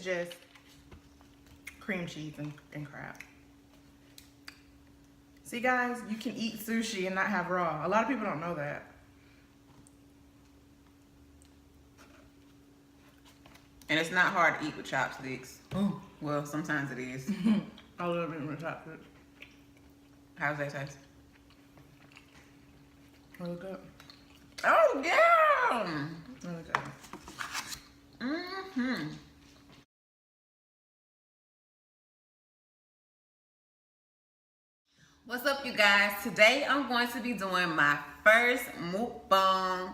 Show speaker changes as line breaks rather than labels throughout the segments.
just cream cheese and crab. See guys, you can eat sushi and not have raw. A lot of people don't know that.
And it's not hard to eat with chopsticks.
Oh.
Well, sometimes it is.
I love it with chopsticks.
How's that taste?
Really good.
Oh, yeah!
Really good.
Mm-hmm. What's up, you guys? Today I'm going to be doing my first mukbang,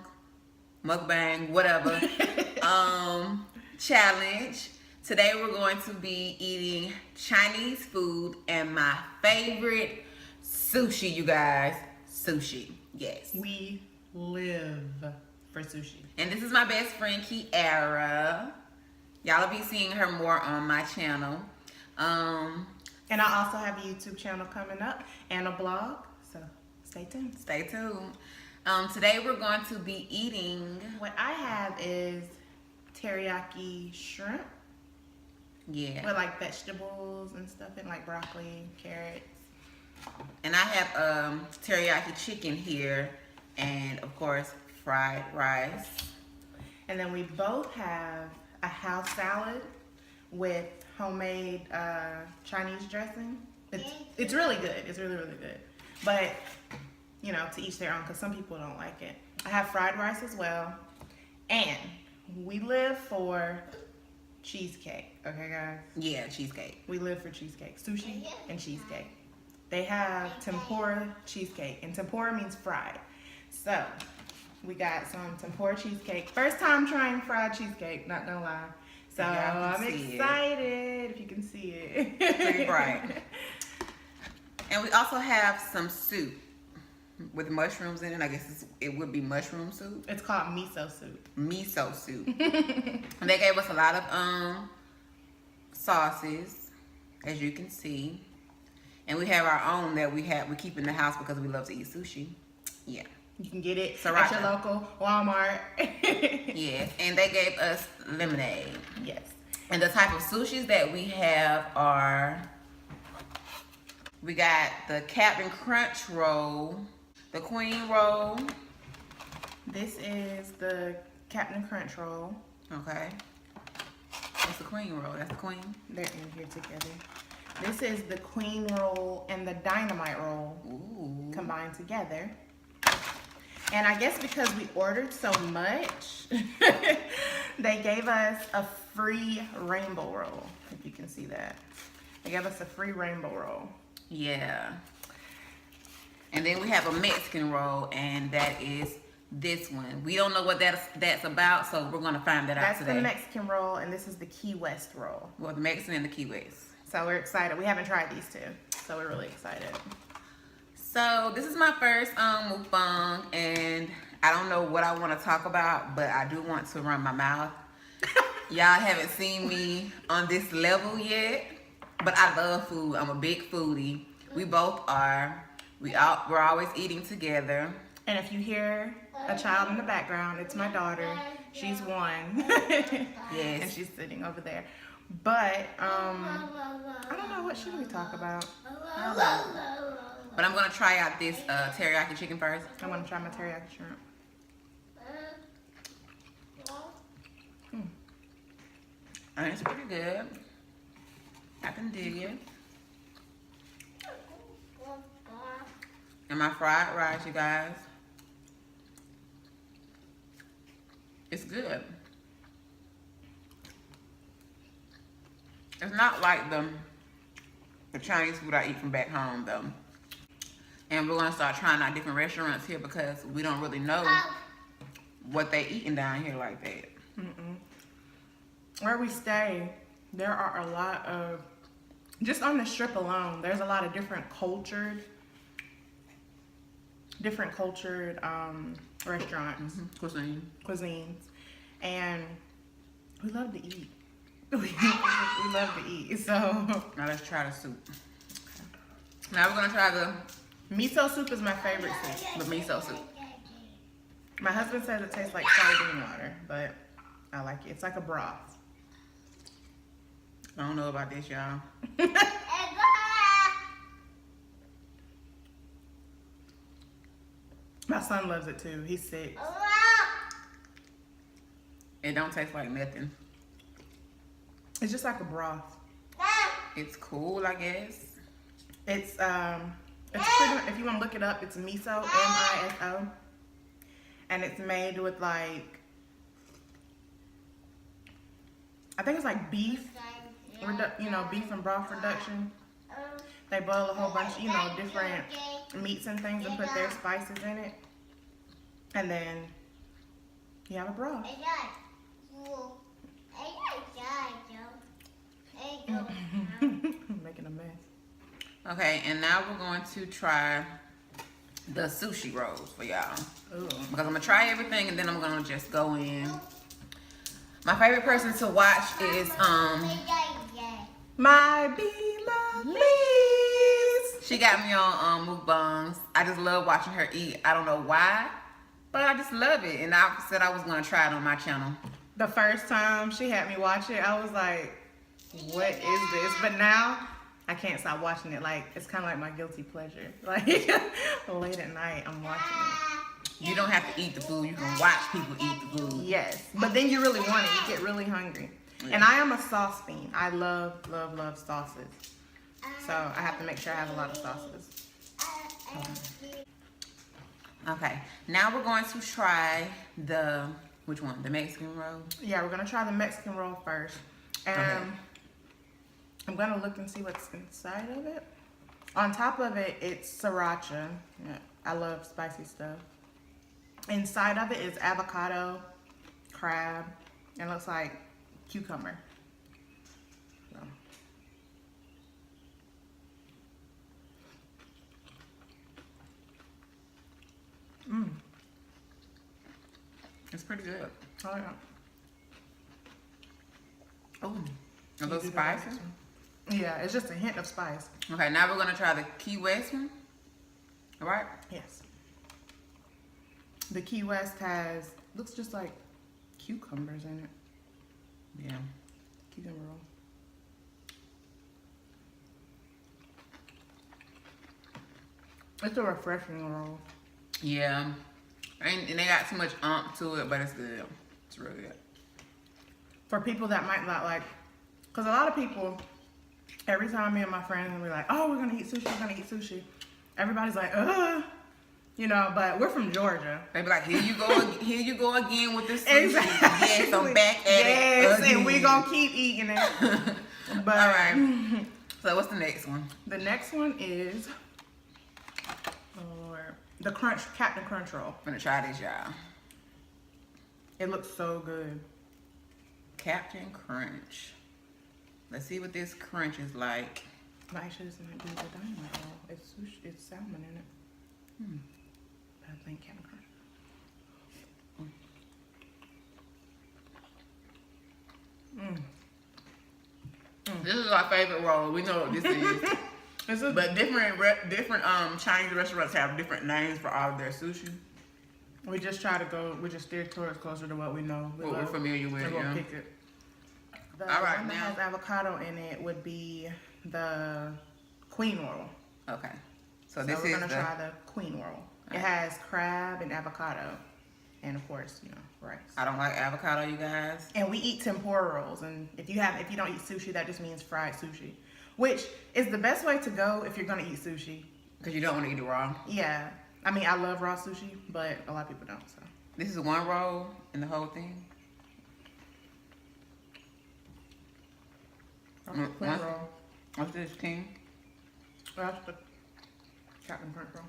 whatever, challenge. Today we're going to be eating Chinese food and my favorite sushi, you guys. Sushi, yes.
We live for sushi.
And this is my best friend, Kiara. Y'all will be seeing her more on my channel.
And I also have a YouTube channel coming up and a blog, so stay tuned.
Stay tuned. Today we're going to be eating.
What I have is teriyaki shrimp.
Yeah.
With like vegetables and stuff and like broccoli, carrots.
And I have teriyaki chicken here and of course fried rice. And
then we both have a house salad with homemade Chinese dressing. It's really good. It's really, really good. But, you know, to each their own because some people don't like it. I have fried rice as well. And we live for cheesecake. Okay, guys?
Yeah, cheesecake.
We live for cheesecake. Sushi and cheesecake. They have tempura cheesecake. And tempura means fried. So, we got some tempura cheesecake. First time trying fried cheesecake, not gonna lie. So I'm excited if you can see it.
Pretty bright. And we also have some soup with mushrooms in it. I guess it would be mushroom soup.
It's called miso soup.
Miso soup. And they gave us a lot of sauces, as you can see. And we have our own that we keep in the house because we love to eat sushi. Yeah.
You can get it
Sriracha.
at your local Walmart.
Yes, and they gave us lemonade.
Yes.
And the type of sushis that we have are, we got the Captain Crunch roll, the Queen roll.
This is the Captain Crunch roll.
Okay. That's the Queen roll. That's the Queen.
They're in here together. This is the Queen roll and the Dynamite roll.
Ooh.
Combined together. And I guess because we ordered so much, they gave us a free rainbow roll, if you can see that. They gave us a free rainbow roll.
Yeah. And then we have a Mexican roll, and that is this one. We don't know what that's about, so we're going to find that out today.
That's the Mexican roll, and this is the Key West roll.
Well, the Mexican and the Key West.
So we're excited. We haven't tried these two, so we're really excited.
So this is my first mukbang, and I don't know what I want to talk about, but I do want to run my mouth. Y'all haven't seen me on this level yet, but I love food. I'm a big foodie. We both are. We're always eating together.
And if you hear a child in the background, it's my daughter. She's 1.
Yes.
And she's sitting over there. But I don't know, what should we talk about? I don't know.
But I'm gonna try out this teriyaki chicken first.
I want to try my teriyaki shrimp.
And it's pretty good. I can dig it. And my fried rice, you guys. It's good. It's not like the Chinese food I eat from back home, though. And we're gonna start trying out different restaurants here because we don't really know what they eating down here like that.
Where we stay, there are a lot of, just on the strip alone, there's a lot of different cultured restaurants, cuisines, and we love to eat. We love to eat. So
now let's try the soup. Now we're gonna try the
miso soup. Is my favorite soup.
The miso soup.
My husband says it tastes like sardine water, but I like it. It's like a broth.
I don't know about this, y'all.
My son loves it too. He's 6.
It don't taste like nothing.
It's just like a broth.
It's cool, I guess.
It's pretty, if you want to look it up, it's miso, M-I-S-O, and it's made with like, I think it's like beef, beef and broth reduction. They boil a whole bunch, different meats and things and put their spices in it, and then you have a broth. Making a mess.
Okay, and now we're going to try the sushi rolls for y'all. Because I'm gonna try everything and then I'm gonna just go in. My favorite person to watch is
My beloved.
she got me on Mukbangs. I just love watching her eat. I don't know why, but I just love it. And I said I was gonna try it on my channel.
The first time she had me watch it, I was like, what is this? But now I can't stop watching it. Like, it's kind of like my guilty pleasure. Like, late at night, I'm watching it.
You don't have to eat the food. You can watch people eat the food.
Yes, but then you really want it. You get really hungry. Yeah. And I am a sauce fiend. I love, love, love sauces. So I have to make sure I have a lot of sauces.
Okay, now we're going to try which one? The Mexican roll?
Yeah, we're going to try the Mexican roll first. And I'm going to look and see what's inside of it. On top of it, it's sriracha. Yeah, I love spicy stuff. Inside of it is avocado, crab, and it looks like cucumber. So.
It's pretty good.
Oh, yeah.
Oh, a little spicy.
Yeah, it's just a hint of spice.
Okay, now we're gonna try the Key West one. All right?
Yes. The Key West looks just like cucumbers in it.
Yeah.
Cucumber roll. It's a refreshing roll.
Yeah. And they got too much to it, but it's good. It's really good.
For people that might not like, because a lot of people, every time me and my friends will be like, oh, we're going to eat sushi, we're going to eat sushi. Everybody's like, but we're from Georgia.
They be like, here you go again with this sushi.
Exactly.
Yes, I'm back at it.
Yes,
again.
and we're going to keep eating it. But,
all right. So what's the next one?
The next one is the Captain Crunch roll.
I'm gonna try this, y'all.
It looks so good.
Captain Crunch. Let's see what this crunch is like.
But actually, this might be the dynamite roll. It's sushi. It's salmon in it. But I think Captain Crunch.
This is our favorite roll. We know what this is. But different Chinese restaurants have different names for all of their sushi.
We just steer towards closer to what we know.
What we're familiar with,
we'll
yeah.
pick it. The
all right,
one that has avocado in it would be the Queen roll.
Okay. So
we're going to try the Queen roll. It has crab and avocado. And of course, rice.
I don't like avocado, you guys.
And we eat tempura rolls. And if you don't eat sushi, that just means fried sushi. Which is the best way to go if you're going to eat sushi.
Because you don't want to eat it raw.
Yeah. I mean, I love raw sushi, but a lot of people don't, so.
This is one roll in the whole thing?
Queen roll.
What's this, King?
That's the Captain Crunch roll.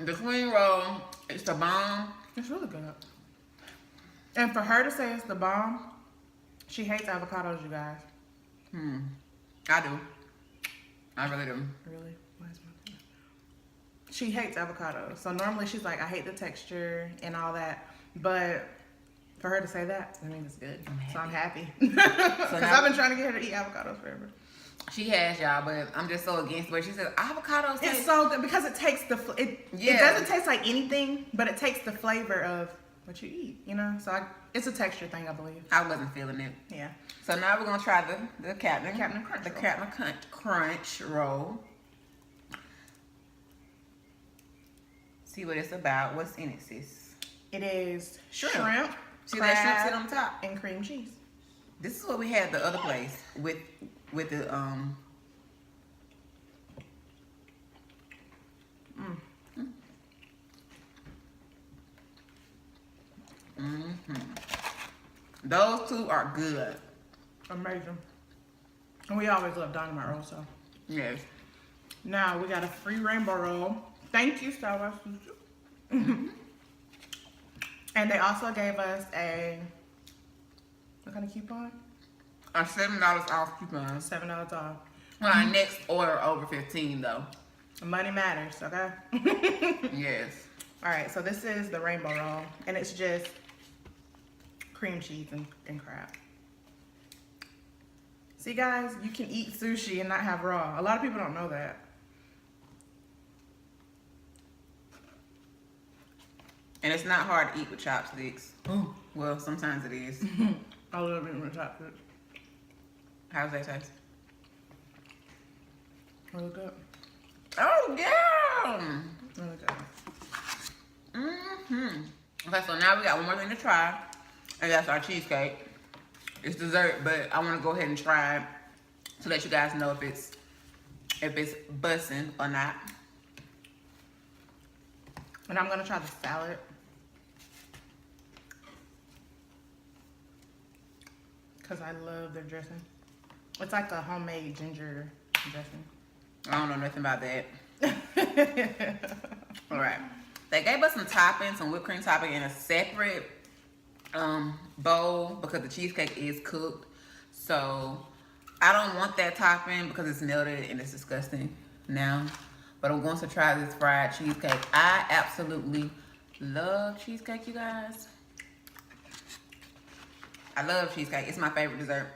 The Queen roll, it's the bomb.
It's really good. And for her to say it's the bomb, she hates avocados, you guys.
I do. I really do.
Really? Why is my thing? She hates avocados. So normally she's like, I hate the texture and all that. But for her to say that means it's good. So I'm happy. Because I've been trying to get her to eat avocados forever.
She has, y'all, but I'm just so against it. She says avocados taste.
It's so good because it takes it doesn't taste like anything, but it takes the flavor of what you eat, you know? So it's a texture thing, I believe.
I wasn't feeling it.
Yeah.
So now we're gonna try the Captain
Crunch
the
roll.
Captain Crunch roll. See what it's about. What's in it, sis?
It is
Shrimp. See
crab,
that shrimp sit on top?
and cream cheese.
This is what we had the other place with the Those two are good.
Amazing. And we always love dynamite rolls, so.
Yes.
Now we got a free rainbow roll. Thank you, Sawa. And they also gave us what kind of coupon?
A $7 off coupon.
$7 off.
Well, our next order over 15 though.
Money matters, okay?
Yes.
All right, so this is the rainbow roll, and it's just cream cheese and crab. See, guys, you can eat sushi and not have raw. A lot of people don't know that.
And it's not hard to eat with chopsticks.
Ooh.
Well, sometimes it is.
I love eating with chopsticks.
How's that taste?
Really good.
Oh, yeah.
Really good.
Okay, so now we got one more thing to try, and that's our cheesecake. It's dessert, but I want to go ahead and try it to let you guys know if it's bussin' or not.
And I'm gonna try the salad. Cause I love their dressing. It's like a homemade ginger dressing.
I don't know nothing about that. All right. They gave us some toppings, some whipped cream topping in a separate bowl because the cheesecake is cooked. So I don't want that topping because it's melted and it's disgusting now. But I'm going to try this fried cheesecake. I absolutely love cheesecake, you guys. I love cheesecake. It's my favorite dessert.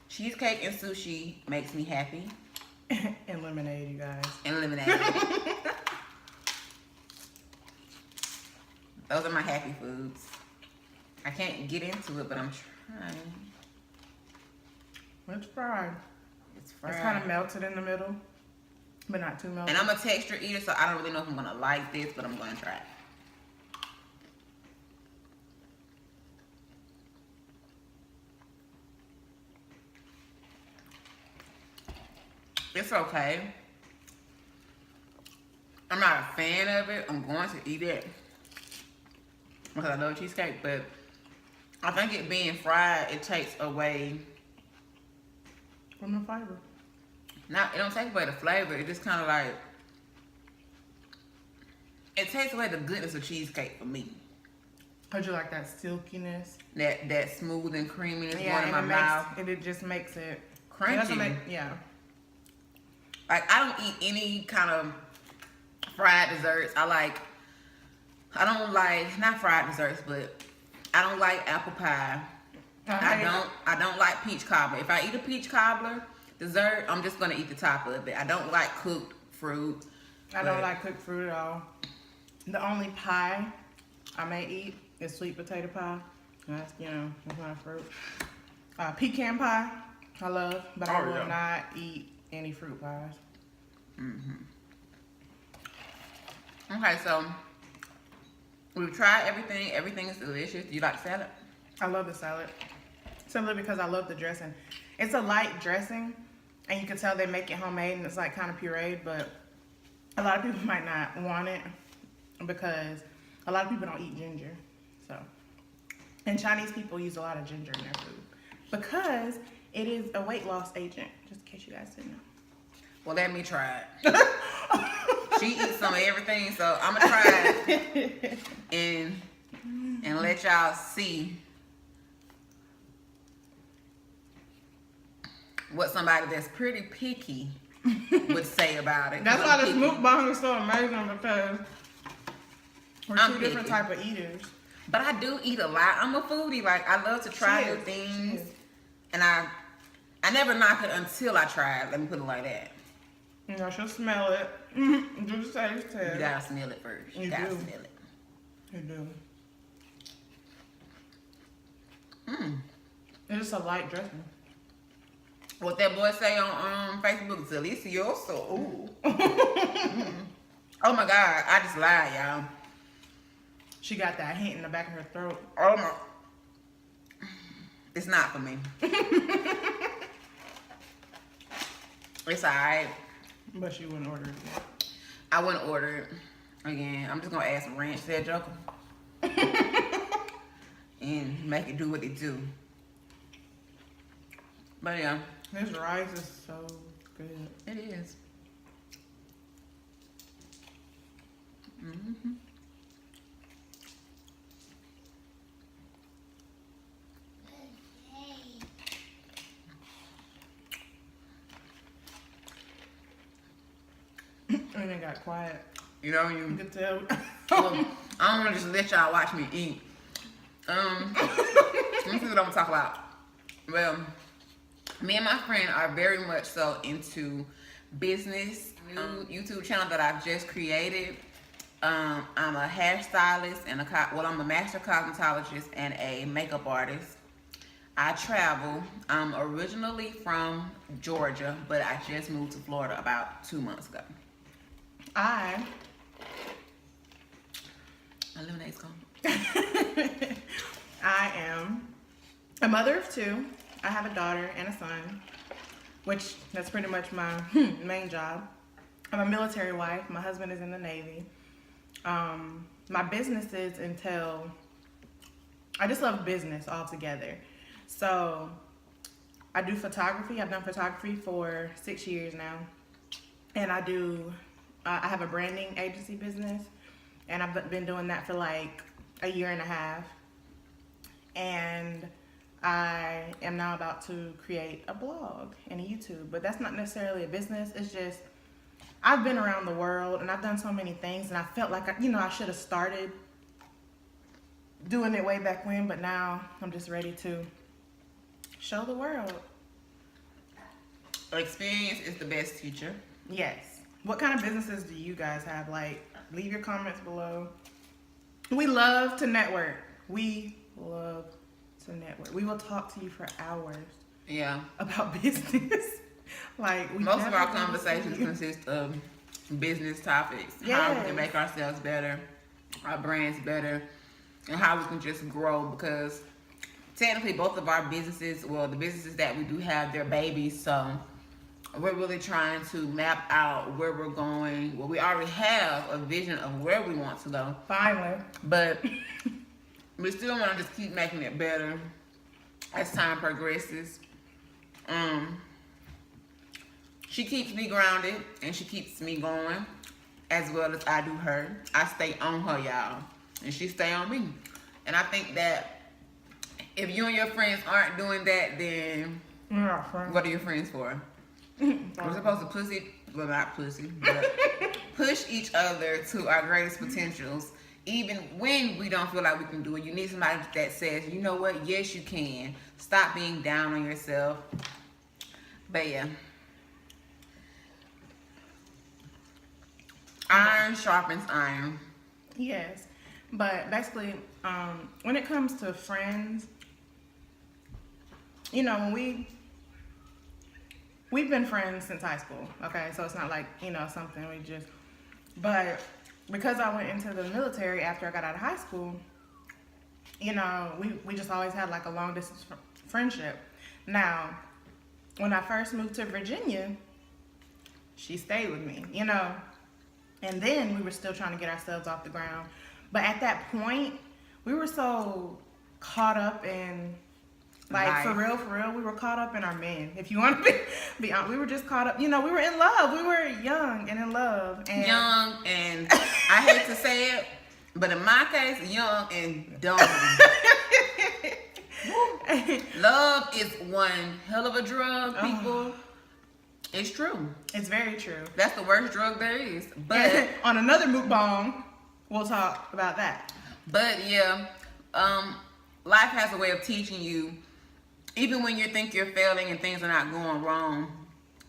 Cheesecake and sushi makes me happy.
And lemonade, you guys.
And lemonade. Those are my happy foods. I can't get into it, but I'm trying.
It's fried.
It's fried.
It's kind of melted in the middle, but not too melted.
And I'm a texture eater, so I don't really know if I'm gonna like this, but I'm gonna try it. It's okay. I'm not a fan of it. I'm going to eat it because I love cheesecake, but I think it being fried, it takes away.
From the fiber.
It don't take away the flavor. It just kind of like, it takes away the goodness of cheesecake for me.
Cause you like that silkiness.
That smooth and creaminess going in
and
my mouth.
it just makes it
Crunchy.
Yeah.
Like, I don't eat any kind of fried desserts. I don't like, not fried desserts, but I don't like apple pie. I don't like peach cobbler. If I eat a peach cobbler dessert, I'm just gonna eat the top of it. I don't like cooked fruit.
I don't like cooked fruit at all. The only pie I may eat is sweet potato pie. That's, that's not fruit. Pecan pie, I love, but I will not eat any fruit pies.
Okay, so we've tried everything. Everything is delicious. Do you like salad?
I love the salad. Simply because I love the dressing. It's a light dressing, and you can tell they make it homemade, and it's like kind of pureed, but a lot of people might not want it because a lot of people don't eat ginger. So, and Chinese people use a lot of ginger in their food because it is a weight loss agent, just in case you guys didn't know.
Well, let me try it. She eats some of everything, so I'm gonna try it and let y'all see what somebody that's pretty picky would say about it.
That's why this mukbang is so amazing because we're
I'm
two different
picky.
type of eaters.
But I do eat a lot. I'm a foodie. Like, I love to try new things, and I never knock it until I try it. Let me put it like that.
She'll smell it. Do the taste test.
You gotta smell it first. You gotta smell it.
They do.
Mm.
It's just a light dressing.
What that boy say on Facebook is delicioso. Ooh. Oh my God, I just lied, y'all.
She got that hint in the back of her throat.
Oh my. It's not for me. It's alright.
But she wouldn't order it again.
I wouldn't order it again. I'm just gonna add some ranch to that joker. And make it do what it do. But yeah.
This rice is so good.
It is. Mm-hmm.
And it got quiet.
You know,
You can tell.
Well, I don't want to just let y'all watch me eat. Let me see what I'm gonna talk about. Well, me and my friend are very much so into business. New YouTube channel that I've just created. I'm a hairstylist and I'm a master cosmetologist and a makeup artist. I travel. I'm originally from Georgia, but I just moved to Florida about 2 months ago. Lemonade's gone.
I am a mother of two. I have a daughter and a son, which that's pretty much my main job. I'm a military wife. My husband is in the Navy. My businesses entail, I just love business altogether. So I do photography. I've done photography for 6 years now. And I have a branding agency business. And I've been doing that for like a year and a half. And I am now about to create a blog and a YouTube. But that's not necessarily a business. It's just, I've been around the world and I've done so many things. And I felt like, I should have started doing it way back when. But now I'm just ready to show the world.
Experience is the best teacher.
Yes. What kind of businesses do you guys have? Like, leave your comments below. We love to network. We love to network. We will talk to you for hours.
Yeah.
About business. Like,
most of our conversations consist of business topics.
Yes.
How we can make ourselves better, our brands better, and how we can just grow, because technically both of our businesses, well, the businesses that we do have, they're babies, so we're really trying to map out where we're going. Well, we already have a vision of where we want to go.
Finally.
But we still want to just keep making it better as time progresses. She keeps me grounded and she keeps me going, as well as I do her. I stay on her, y'all, and she stay on me. And I think that if you and your friends aren't doing that, then what are your friends for? We're supposed to not push each other to our greatest potentials, even when we don't feel like we can do it. You need somebody that says, you know what, yes you can. Stop being down on yourself. But yeah. Iron sharpens iron.
Yes. But basically, when it comes to friends, when we've been friends since high school, okay? So it's not like, something we just, but because I went into the military after I got out of high school, we just always had like a long distance friendship. Now, when I first moved to Virginia, she stayed with me, and then we were still trying to get ourselves off the ground. But at that point, we were so caught up in, like, for real, we were caught up in our men. If you want to be honest, we were just caught up. We were in love. We were young and in love. And
young and, I hate to say it, but in my case, young and dumb. Love is one hell of a drug, people. It's true.
It's very true.
That's the worst drug there is. But
on another Mukbang, we'll talk about that.
But yeah, life has a way of teaching you, even when you think you're failing and things are not going wrong,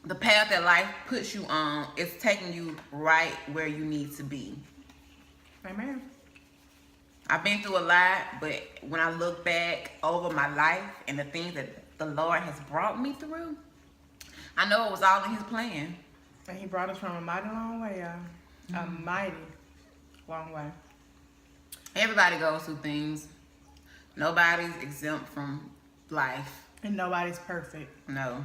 the path that life puts you on is taking you right where you need to be.
Amen.
I've been through a lot, but when I look back over my life and the things that the Lord has brought me through, I know it was all in His plan.
And He brought us from a mighty long way, y'all. A mighty long way.
Everybody goes through things. Nobody's exempt from life.
And nobody's perfect.
No.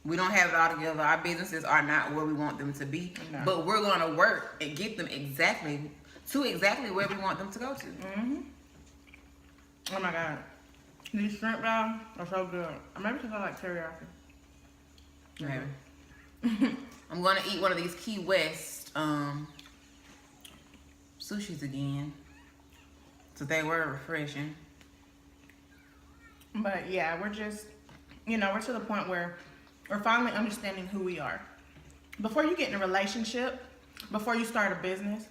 We don't have it all together. Our businesses are not where we want them to be.
No.
But we're going to work and get them exactly where we want them to go to.
Mm-hmm. Oh my God. These shrimp balls are so good. Maybe because I like teriyaki.
Maybe. I'm going to eat one of these Key West sushis again. So they were refreshing.
But yeah, we're just, we're to the point where we're finally understanding who we are. Before you get in a relationship, before you start a business,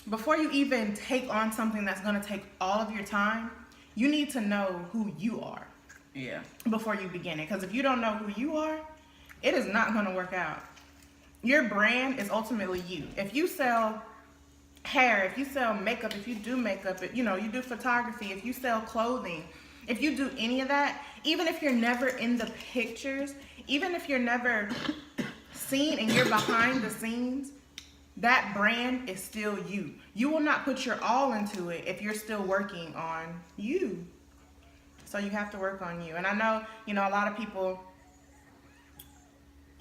before you even take on something that's going to take all of your time, you need to know who you are.
Yeah.
Before you begin it. Because if you don't know who you are, it is not going to work out. Your brand is ultimately you. If you sell hair, if you sell makeup, if you do makeup, you do photography, if you sell clothing, if you do any of that, even if you're never in the pictures, even if you're never seen and you're behind the scenes, that brand is still you. You will not put your all into it if you're still working on you. So you have to work on you. And I know, a lot of people,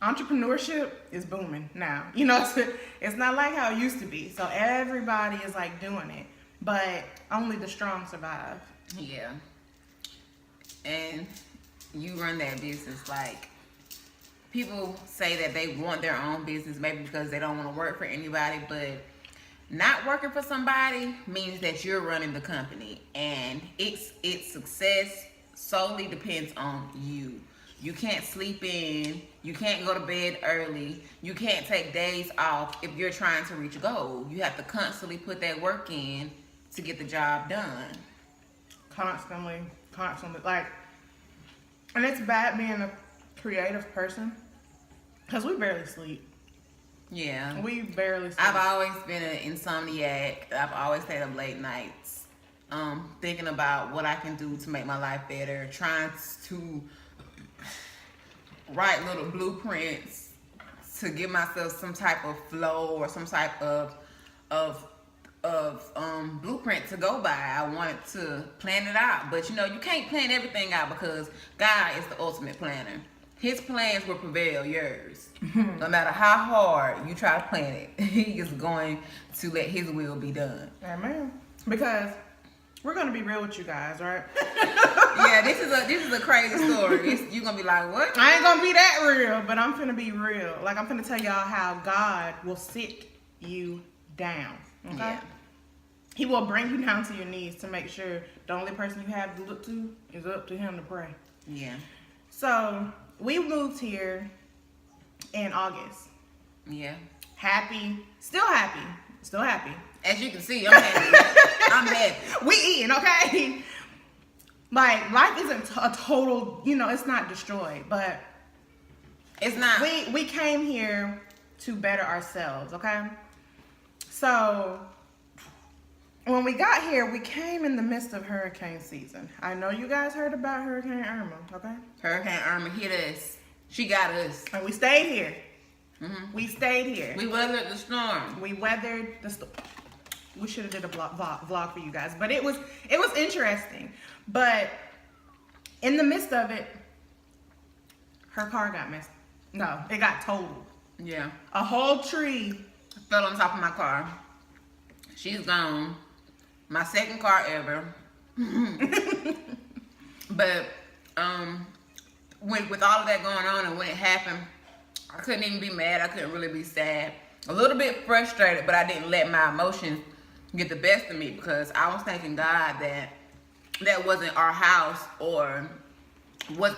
entrepreneurship is booming now. It's not like how it used to be. So everybody is like doing it, but only the strong survive.
Yeah. And you run that business. Like, people say that they want their own business maybe because they don't want to work for anybody, but not working for somebody means that you're running the company, and its success solely depends on you. You can't sleep in, you can't go to bed early, you can't take days off if you're trying to reach a goal. You have to constantly put that work in to get the job done.
Constantly. Like, and it's bad being a creative person because we barely sleep.
Yeah.
We barely sleep.
I've always been an insomniac. I've always stayed up late nights, thinking about what I can do to make my life better, trying to write little blueprints to give myself some type of flow or some type of blueprint to go by. I wanted to plan it out, but you can't plan everything out because God is the ultimate planner. His plans will prevail yours. No matter how hard you try to plan it, He is going to let His will be done.
Amen. Because we're gonna be real with you guys, right?
Yeah, this is a crazy story. You're gonna be like, what?
I ain't gonna be that real, but I'm finna be real. Like, I'm finna tell y'all how God will sit you down. Okay?
Yeah.
He will bring you down to your knees to make sure the only person you have to look to is up to Him to pray.
Yeah.
So we moved here in August.
Yeah.
Still happy.
As you can see, I'm happy. I'm happy.
We eating, okay? Like, life isn't a total, it's not destroyed, but
It's not.
we came here to better ourselves, okay? So when we got here, we came in the midst of hurricane season. I know you guys heard about Hurricane Irma, okay?
Hurricane Irma hit us. She got us.
And we stayed here.
Mm-hmm.
We stayed here.
We weathered the storm.
We weathered the storm. We should have did a vlog for you guys, but it was interesting. But in the midst of it, her car got messed. No, it got totaled.
Yeah.
A whole tree
Fell on top of my car. She's gone. My second car ever. But with all of that going on and when it happened, I couldn't even be mad. I couldn't really be sad. A little bit frustrated, but I didn't let my emotions get the best of me because I was thanking God that wasn't our house, or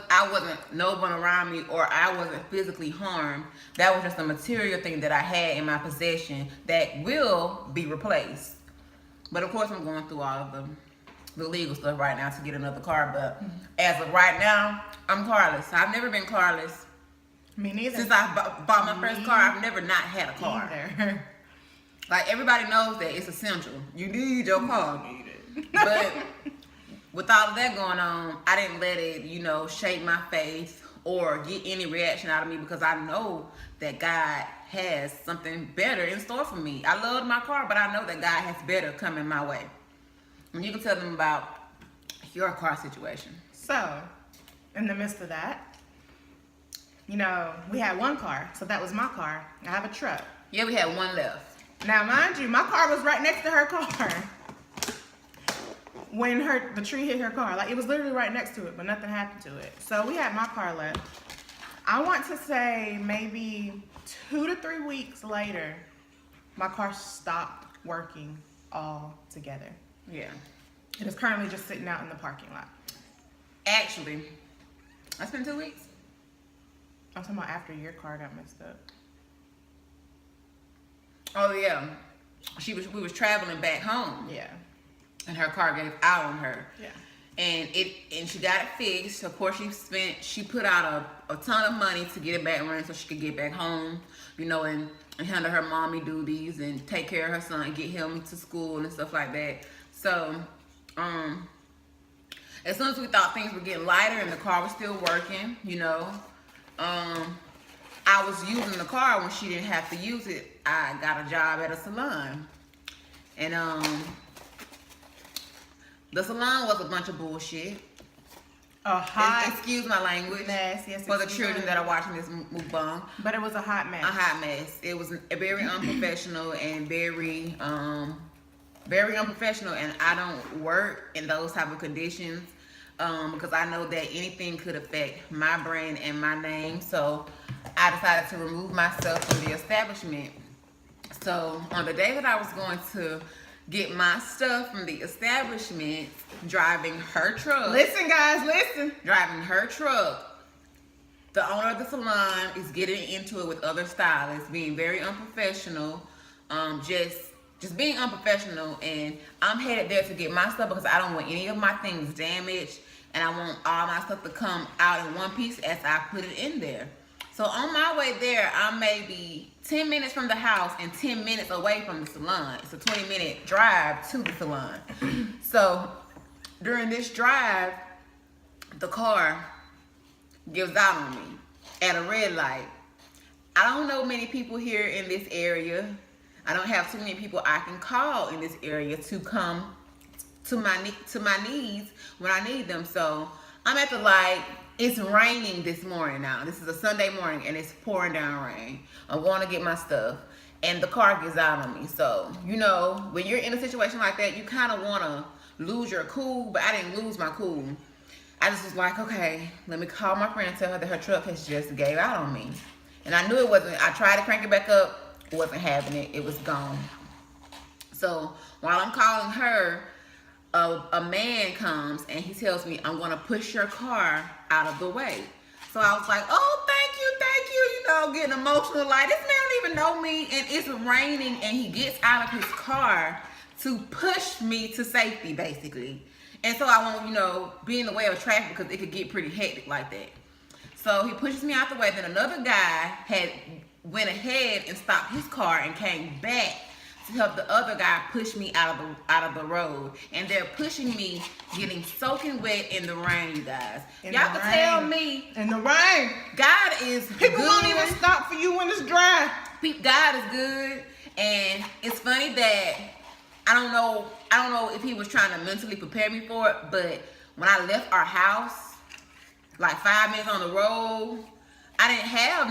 I wasn't no one around me, or I wasn't physically harmed. That was just a material thing that I had in my possession that will be replaced. But of course, I'm going through all of the legal stuff right now to get another car. But as of right now, I'm carless. I've never been carless.
Me neither.
Since I bought my first car, I've never not had a car.
Either.
Like, everybody knows that it's essential. You need your car. But with all of that going on, I didn't let it, shake my faith or get any reaction out of me, because I know that God has something better in store for me. I loved my car, but I know that God has better coming my way. And you can tell them about your car situation.
So, in the midst of that, we had one car, so that was my car. I have a truck.
Yeah, we had one left.
Now, mind you, my car was right next to her car when the tree hit her car. Like, it was literally right next to it, but nothing happened to it. So we had my car left. I want to say maybe 2 to 3 weeks later, my car stopped working altogether.
Yeah.
It is currently just sitting out in the parking lot.
Actually, that's been 2 weeks.
I'm talking about after your car got messed up.
Oh yeah, we was traveling back home.
Yeah.
And her car gave out on her.
Yeah.
And she got it fixed. Of course, she put out a ton of money to get it back running so she could get back home, and handle her mommy duties and take care of her son and get him to school and stuff like that. So, as soon as we thought things were getting lighter and the car was still working, I was using the car when she didn't have to use it. I got a job at a salon. And the salon was a bunch of bullshit.
A hot
excuse my language.
Mess. Yes,
for the children that are watching this mukbang.
But it was a hot mess.
A hot mess. It was very unprofessional and very unprofessional, and I don't work in those type of conditions because I know that anything could affect my brand and my name. So I decided to remove myself from the establishment. So on the day that I was going to get my stuff from the establishment, driving her truck.
Listen, guys, listen.
Driving her truck, the owner of the salon is getting into it with other stylists, being very unprofessional, just being unprofessional. And I'm headed there to get my stuff because I don't want any of my things damaged, and I want all my stuff to come out in one piece as I put it in there. So on my way there, I'm maybe 10 minutes from the house and 10 minutes away from the salon. It's a 20-minute drive to the salon. So during this drive, the car gives out on me at a red light. I don't know many people here in this area. I don't have too many people I can call in this area to come to my needs when I need them. So I'm at the light. It's raining this morning now. This is a Sunday morning and it's pouring down rain. I'm going to get my stuff and the car gets out on me. So, when you're in a situation like that, you kind of want to lose your cool, but I didn't lose my cool. I just was like, okay, let me call my friend and tell her that her truck has just gave out on me. And I knew it wasn't, I tried to crank it back up, wasn't having it, it was gone. So while I'm calling her, a man comes and he tells me, I'm going to push your car out of the way. So I was like, oh, thank you, getting emotional. Like, this man don't even know me and it's raining, and he gets out of his car to push me to safety, basically. And so I won't, be in the way of traffic because it could get pretty hectic like that. So he pushes me out the way. Then another guy went ahead and stopped his car and came back to help the other guy push me out of the road. And they're pushing me, getting soaking wet in the rain, you guys. Y'all can tell me.
In the rain.
God is
People
good.
won't even stop for you when it's dry.
God is good. And it's funny that I don't know if he was trying to mentally prepare me for it, but when I left our house, like 5 minutes on the road, I didn't have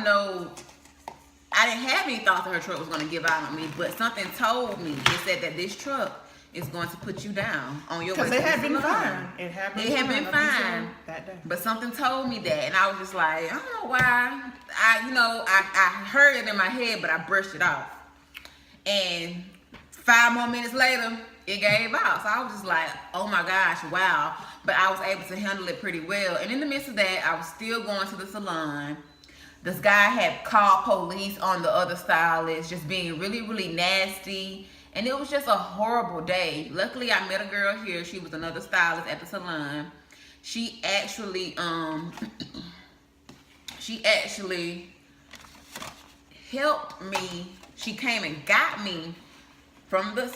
any thoughts that her truck was going to give out on me, but something told me, it said that this truck is going to put you down on your way to the salon. Because it had been fine
that day.
But something told me that, and I was just like, I don't know why. I heard it in my head, but I brushed it off. And 5 more minutes later, it gave out. So I was just like, oh my gosh, wow. But I was able to handle it pretty well. And in the midst of that, I was still going to the salon. This guy had called police on the other stylist, just being really, really nasty. And it was just a horrible day. Luckily, I met a girl here. She was another stylist at the salon. She actually helped me. She came and got me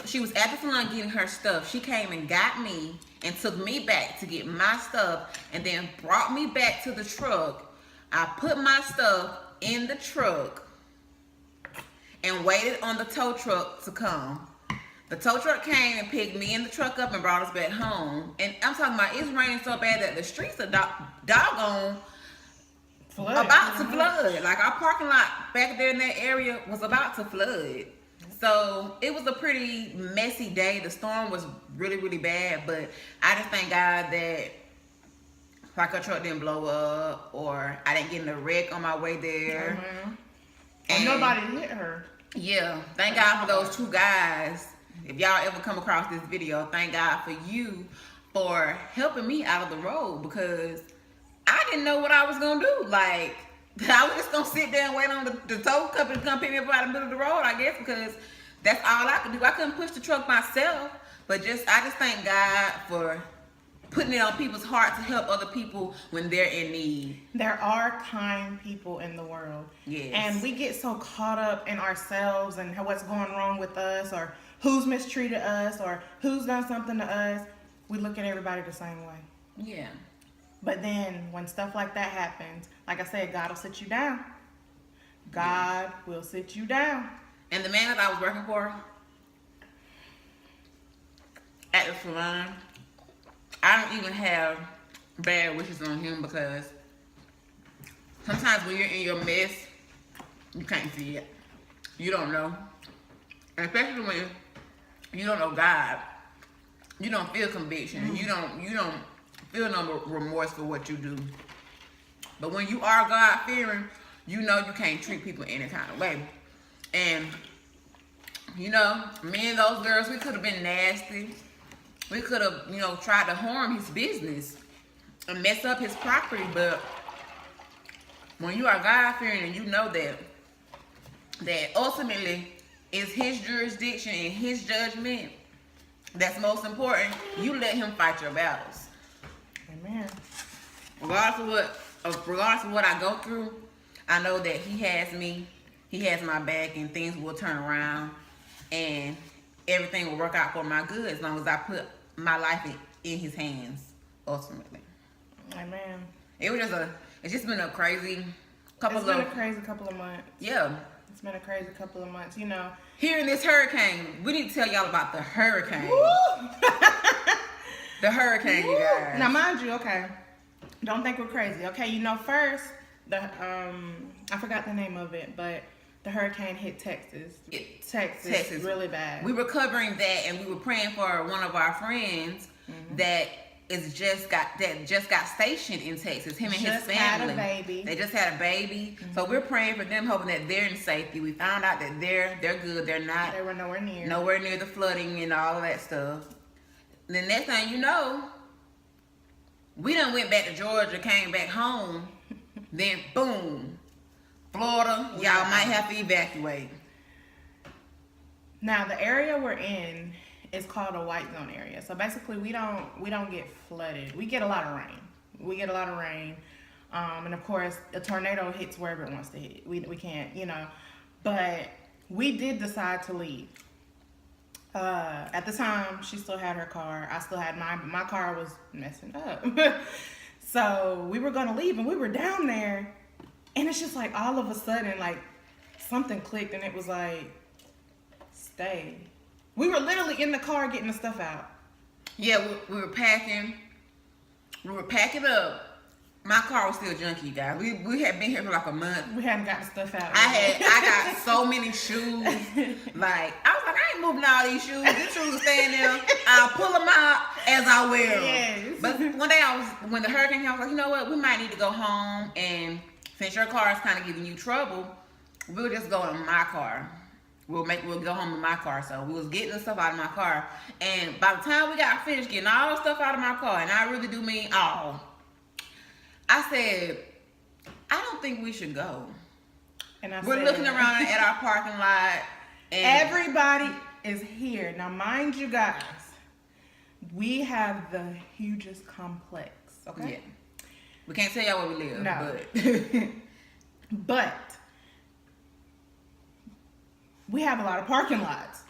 she was at the salon getting her stuff. She came and got me and took me back to get my stuff and then brought me back to the truck. I put my stuff in the truck and waited on the tow truck to come. The tow truck came and picked me and the truck up and brought us back home. And I'm talking about, it's raining so bad that the streets are doggone about to flood. Like, our parking lot back there in that area was about to flood. So it was a pretty messy day. The storm was really, really bad, but I just thank God that like her truck didn't blow up or I didn't get in a wreck on my way there.
And nobody hit her.
Yeah, thank God for those two guys. If y'all ever come across this video, thank God for you for helping me out of the road, because I didn't know what I was gonna do. Like, I was just gonna sit there and wait on the tow company to come pick me up out of the middle of the road, I guess, because that's all I could do. I couldn't push the truck myself, but I just thank God for putting it on people's heart to help other people when they're in need.
There are kind people in the world.
Yes.
And we get so caught up in ourselves and what's going wrong with us, or who's mistreated us, or who's done something to us. We look at everybody the same way.
Yeah.
But then when stuff like that happens, like I said, God will sit you down. God will sit you down.
And the man that I was working for at the salon, I don't even have bad wishes on him, because sometimes when you're in your mess, you can't see it. You don't know. And especially when you don't know God, you don't feel conviction. You don't feel no remorse for what you do. But when you are God fearing, you know you can't treat people any kind of way. And you know, me and those girls, we could have been nasty. We could have, tried to harm his business and mess up his property. But when you are God fearing and you know that ultimately it's his jurisdiction and his judgment that's most important, you let him fight your battles.
Amen.
Regardless of what I go through, I know that he has me, he has my back, and things will turn around and everything will work out for my good as long as I put my life in his hands ultimately.
Amen.
It's just been a crazy couple of
months.
Yeah.
It's been a crazy couple of months,
Hearing this hurricane, we need to tell y'all about the hurricane. The hurricane, you guys.
Now, mind you, okay, don't think we're crazy. Okay, first, I forgot the name of it, but the hurricane hit Texas. Texas really bad.
We were covering that, and we were praying for one of our friends that just got stationed in Texas. Him and his family.
Had a baby.
They just had a baby. So we're praying for them, hoping that they're in safety. We found out that they're good. They're not.
They were nowhere
near the flooding and all of that stuff. The next thing you know, we done went back to Georgia, came back home. Then boom, Florida, y'all might have to evacuate.
Now the area we're in is called a white zone area. So basically we don't get flooded. We get a lot of rain. And of course a tornado hits wherever it wants to hit. We can't, but we did decide to leave. At the time she still had her car. I still had mine, but my car was messing up. So we were gonna leave and we were down there, and it's just like all of a sudden like something clicked and it was like, stay. We were literally in the car getting the stuff out.
Yeah, we were packing. We were packing up. My car was still junky, you guys. We had been here for like a month.
We hadn't got the stuff out.
I got so many shoes. Like, I was like, I ain't moving all these shoes. These shoes are staying there. I'll pull them out as I wear them.
Yes.
But one day when the hurricane came, I was like, you know what? We might need to go home, and since your car is kind of giving you trouble, we'll just go in my car. We'll go home in my car. So we was getting the stuff out of my car. And by the time we got finished getting all the stuff out of my car, and I really do mean all, I said, I don't think we should go. And we're looking around at our parking lot. And
everybody is here. Now, mind you guys, we have the hugest complex, okay?
Yeah. We can't tell y'all where we live.
No. But we have a lot of parking lots.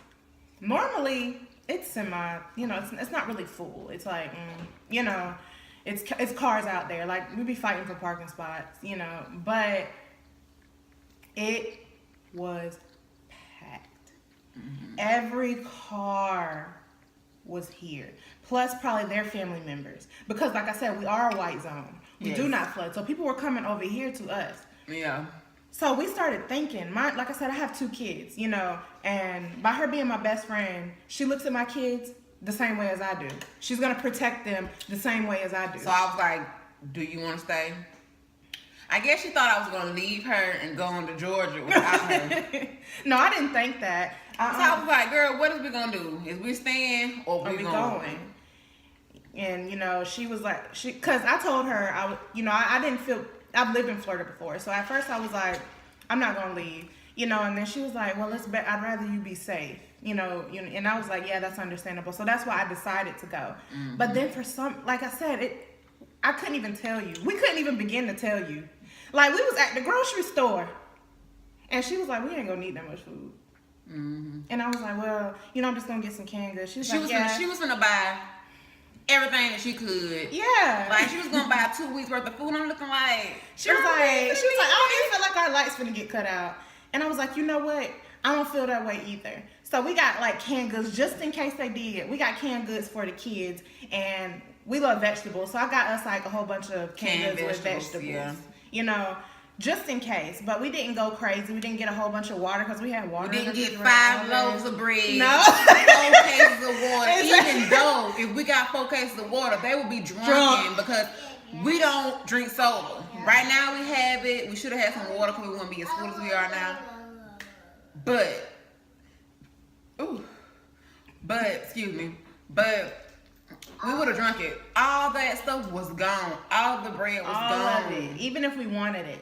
normally it's semi, it's not really full. It's like, it's cars out there. Like, we be fighting for parking spots, but it was packed. Mm-hmm. Every car was here. Plus probably their family members. Because like I said, we are a white zone. We do not flood. So people were coming over here to us.
Yeah.
So we started thinking, like I said, I have 2 kids, and by her being my best friend, she looks at my kids the same way as I do. She's going to protect them the same way as I do.
So I was like, do you want to stay? I guess she thought I was going to leave her and go on to Georgia without her.
No, I didn't think that.
So I was like, girl, what is we going to do? Is we staying or we going?
And, she was like, because I told her, I didn't feel, I've lived in Florida before. So at first I was like, I'm not going to leave, and then she was like, well, I'd rather you be safe, and I was like, yeah, that's understandable. So that's why I decided to go. Mm-hmm. But then like I said, I couldn't even tell you. We couldn't even begin to tell you. Like, we was at the grocery store and she was like, we ain't going to need that much food. Mm-hmm. And I was like, well, I'm just going to get some canned goods. She was
going to buy everything that she could.
Yeah.
Like, she was going to buy 2 weeks worth of food. I'm looking like,
she was like, I don't even feel like our lights finna get cut out. And I was like, you know what? I don't feel that way either. So we got like canned goods just in case they did. We got canned goods for the kids, and we love vegetables. So I got us like a whole bunch of canned goods with vegetables. Yeah. Just in case. But we didn't go crazy. We didn't get a whole bunch of water because we had water.
We didn't get 5 loaves of bread.
No.
4 cases of water. Even though if we got 4 cases of water, they would be drunk because we don't drink soda. Right now we have it. We should have had some water because we wouldn't be as full as we are now. But we would have drunk it. All that stuff was gone. All the bread was gone.
All of it, even if we wanted it.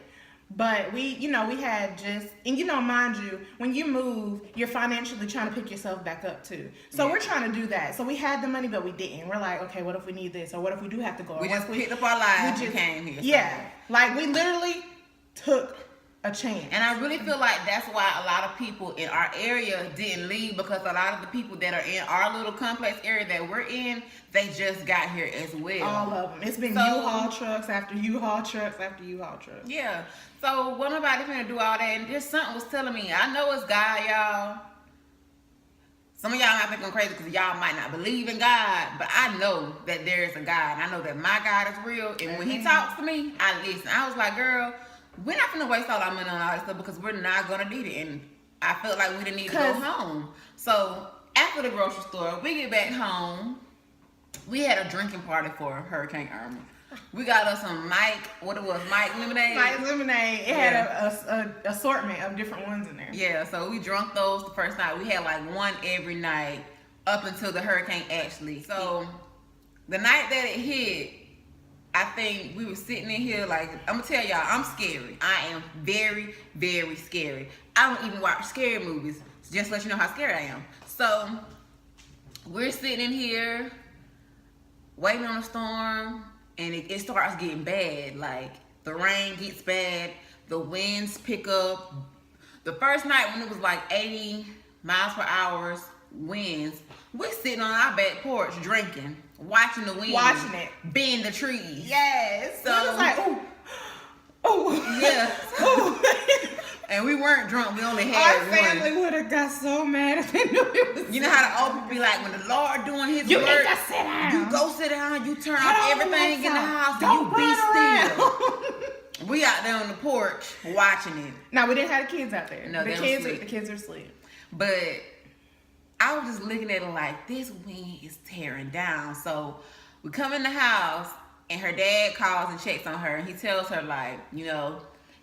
But we had just, and mind you, when you move, you're financially trying to pick yourself back up too. So we're trying to do that. So we had the money, but we didn't. We're like, okay, what if we need this? Or what if we do have to go?
We just picked up our lives and came here.
Yeah. Like, we literally took a chance.
And I really feel like that's why a lot of people in our area didn't leave, because a lot of the people that are in our little complex area that we're in, they just got here as well.
All of them. It's been U-Haul trucks after U-Haul trucks after U-Haul trucks.
Yeah. So what nobody finna do all that, and just something was telling me, I know it's God, y'all. Some of y'all might think I'm crazy because y'all might not believe in God, but I know that there is a God. And I know that my God is real, and when he talks to me, I listen. I was like, girl, we're not gonna waste all our money on all this stuff because we're not gonna need it. And I felt like we didn't need to go home. So after the grocery store, we get back home. We had a drinking party for Hurricane Irma. We got us some Mike lemonade.
Mike lemonade. It had a assortment of different ones in there.
Yeah, so we drunk those the first night. We had like one every night up until the hurricane actually. So the night that it hit, I think we were sitting in here like, I'm gonna tell y'all, I'm scary. I am very, very scary. I don't even watch scary movies, so just to let you know how scared I am. So we're sitting in here waiting on a storm, and it starts getting bad. Like, the rain gets bad, the winds pick up. The first night when it was like 80 miles per hour winds, we're sitting on our back porch drinking, watching the wind,
watching it
bend the trees.
Yes.
So
it was like, ooh,
yeah.
Ooh.
And we weren't drunk. We only had
our family would have got so mad if they knew it was.
You know how the old people be like, when the Lord doing His
you
work,
need to sit down.
You go sit down. You turn off everything in the house. Don't you be still. We out there on the porch watching it.
No, we didn't have the kids out there.
No,
the kids are asleep.
But I was just looking at it like, this wind is tearing down. So we come in the house, and her dad calls and checks on her, and he tells her, like,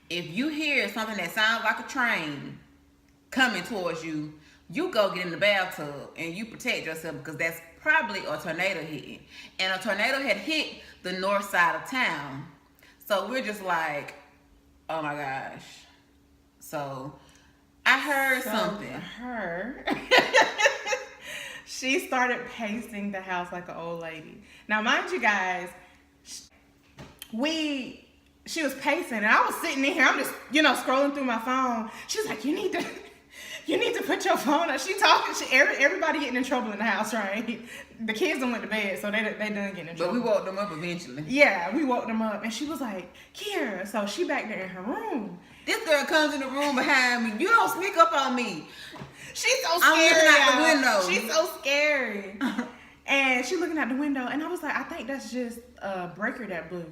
if you hear something that sounds like a train coming towards you, you go get in the bathtub and you protect yourself, because that's probably a tornado hitting. And a tornado had hit the north side of town. So we're just like, oh my gosh. So I heard something.
She started pacing the house like an old lady. Now, mind you guys, she was pacing, and I was sitting in here. I'm just, scrolling through my phone. She was like, you need to You need to put your phone up. She talking. Everybody getting in trouble in the house, right? The kids done went to bed, so they done getting in trouble.
But we woke them up eventually.
Yeah, we woke them up, and she was like, Kiera. So she back there in her room.
This girl comes in the room behind me. You don't sneak up on me.
She's so scary.
I'm looking out the window.
She's so scary. And she looking out the window, and I was like, I think that's just a breaker that blew.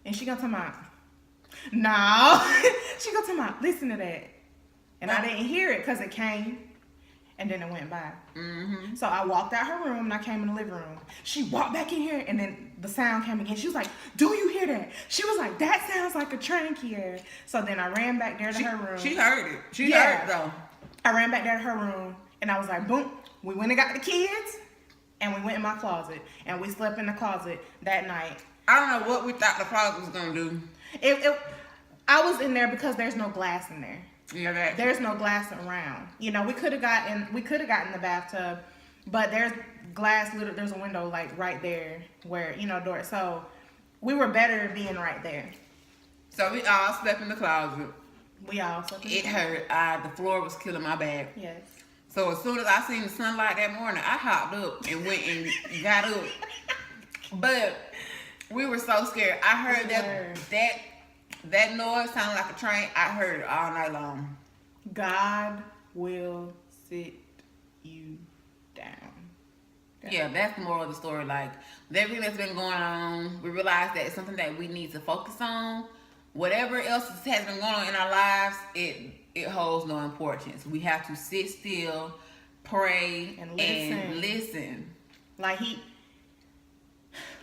And she gonna tell me, no. She gonna tell me, listen to that. And I didn't hear it because it came, and then it went by.
Mm-hmm.
So I walked out her room, and I came in the living room. She walked back in here, and then the sound came again. She was like, do you hear that? She was like, that sounds like a train, Kiera. So then I ran back there to her room.
She heard it. She heard it, though.
I ran back there to her room, and I was like, boom. We went and got the kids, and we went in my closet, and we slept in the closet that night.
I don't know what we thought the closet was going to do.
I was in there because there's no glass in there.
Yeah,
there's no glass around. You know, we could have gotten the bathtub, but there's glass. There's a window like right there where door. So we were better being right there.
So we all slept in the closet.
We all slept in the closet.
It hurt. The floor was killing my back.
Yes.
So as soon as I seen the sunlight that morning, I hopped up and went and got up. But we were so scared. I heard that noise sounded like a train. I heard it all night long. God
will sit you down.
Yeah, that's the moral of the story. Like, with everything that's been going on, we realized that it's something that we need to focus on. Whatever else has been going on in our lives, it holds no importance. We have to sit still, pray, and listen.
Like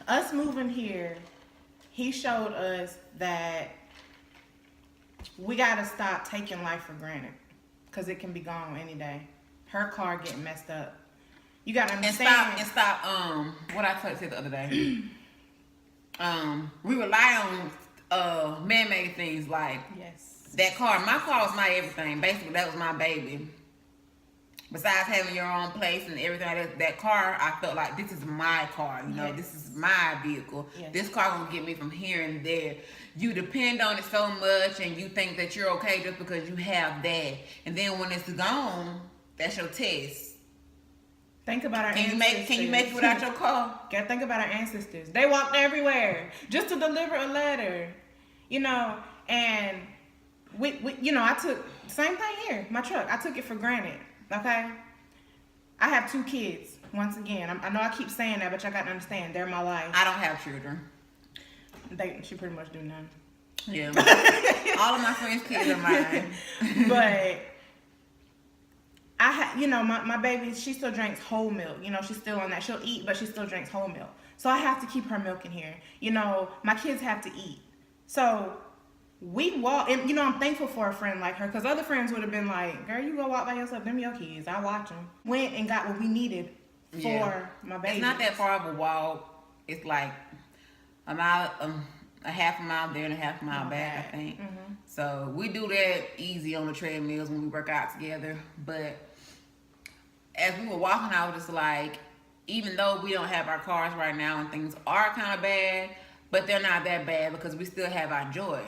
us moving here, he showed us that we gotta stop taking life for granted, because it can be gone any day. Her car getting messed up. You gotta understand.
And stop. What I said the other day. We rely on man-made things like that car. My car was my everything. Basically, that was my baby. Besides having your own place and everything like that car, I felt like this is my car. This is my vehicle. Yes. This car will get me from here and there. You depend on it so much, and you think that you're okay just because you have that. And then when it's gone, that's your test.
Think about our ancestors.
Can you make it without your car?
Gotta think about our ancestors. They walked everywhere just to deliver a letter, and I took same thing here. My truck, I took it for granted. Okay, I have 2 kids. Once again, I know I keep saying that, but y'all got to understand, they're my life.
I don't have children.
She pretty much do none.
Yeah, all of my friends' kids are mine.
But my baby, she still drinks whole milk. She's still on that. She'll eat, but she still drinks whole milk. So I have to keep her milk in here. My kids have to eat. So we walk, and I'm thankful for a friend like her, because other friends would have been like, girl, you go walk by yourself, them your kids, I watch them. Went and got what we needed for my baby.
It's not that far of a walk. It's like a mile, a half a mile there and a half a mile back, I think. Mm-hmm. So we do that easy on the treadmills when we work out together. But as we were walking, I was just like, even though we don't have our cars right now and things are kind of bad, but they're not that bad because we still have our joy.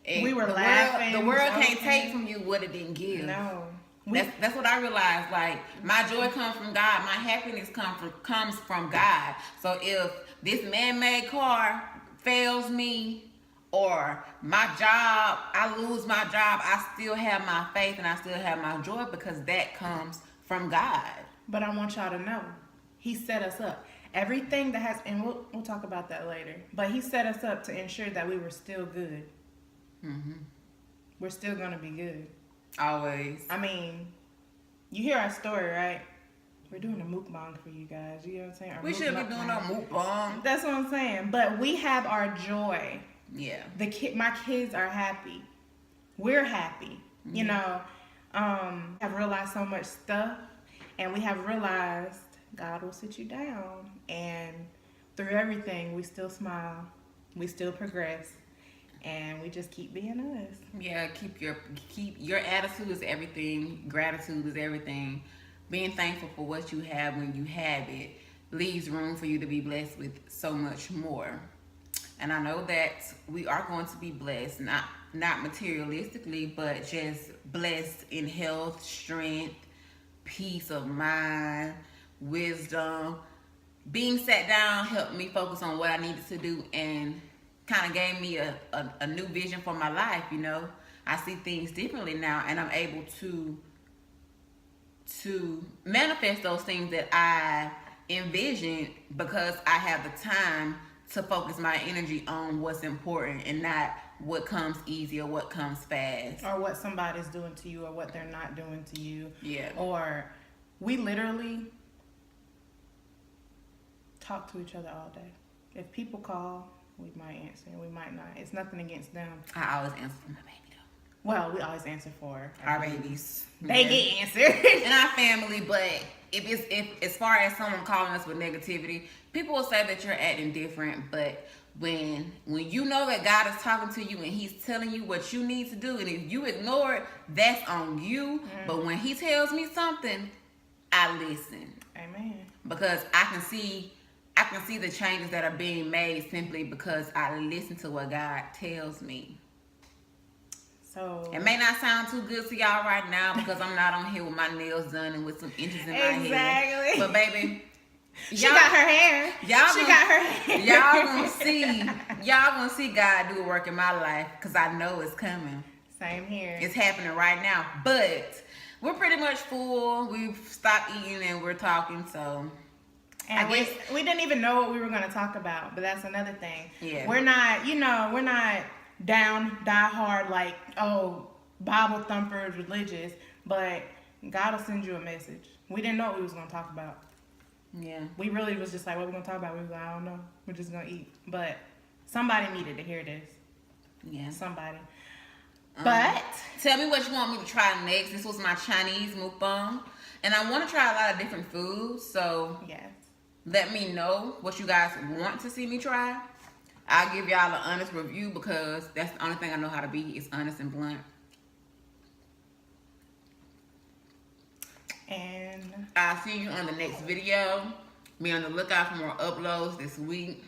And
we were laughing.
The world can't take from you what it didn't give.
No.
That's what I realized. Like, my joy comes from God. My happiness comes from God. So if this man-made car fails me, or my job, I lose my job, I still have my faith and I still have my joy, because that comes from God.
But I want y'all to know, He set us up. Everything that has, and we'll talk about that later, but He set us up to ensure that we were still good. Mm-hmm. We're still gonna be good.
Always.
I mean, you hear our story, right? We're doing a mukbang for you guys. You know what I'm saying?
We should be doing a mukbang.
That's what I'm saying. But we have our joy.
Yeah.
My kids are happy. We're happy. Mm-hmm. I've realized so much stuff, and we have realized God will sit you down, and through everything, we still smile, we still progress. And we just keep being us. Yeah,
keep your attitude is everything. Gratitude is everything. Being thankful for what you have when you have it leaves room for you to be blessed with so much more. And I know that we are going to be blessed, not materialistically, but just blessed in health, strength, peace of mind, wisdom. Being sat down helped me focus on what I needed to do and kind of gave me a new vision for my life, you know. I see things differently now, and I'm able to manifest those things that I envisioned because I have the time to focus my energy on what's important and not what comes easy or what comes fast.
Or what somebody's doing to you or what they're not doing to you.
Yeah.
Or we literally talk to each other all day. If people call, we might answer and we might not. It's nothing against them.
I always answer for my baby though.
Well, we always answer for
Our babies.
They get answered.
In our family, but if as far as someone calling us with negativity, people will say that you're acting different, but when you know that God is talking to you and he's telling you what you need to do, and if you ignore it, that's on you. But when he tells me something, I listen.
Amen.
Because I can see the changes that are being made simply because I listen to what God tells me.
So
it may not sound too good to y'all right now because I'm not on here with my nails done and with some inches in my hair.
Exactly.
But baby,
she got her hair.
Y'all gonna see God do a work in my life because I know it's coming.
Same here.
It's happening right now. But we're pretty much full. We've stopped eating and we're talking, so
and we didn't even know what we were gonna talk about, but that's another thing.
Yeah.
We're not die hard like, oh, Bible thumpers, religious, but God will send you a message. We didn't know what we was gonna talk about.
Yeah.
We really was just like, what we gonna talk about? We was like, I don't know. We're just gonna eat. But somebody needed to hear this.
Yeah.
Somebody. But
tell me what you want me to try next. This was my Chinese mukbang, and I want to try a lot of different foods. So
yes,
let me know what you guys want to see me try. I'll give y'all an honest review because that's the only thing I know how to be is honest and blunt.
And
I'll see you on the next video. Be on the lookout for more uploads this week.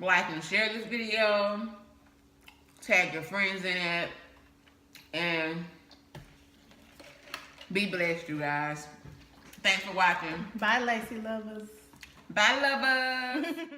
Like and share this video. Tag your friends in it. And be blessed, you guys. Thanks for watching.
bye, Lacey lovers.
Bye, lovers.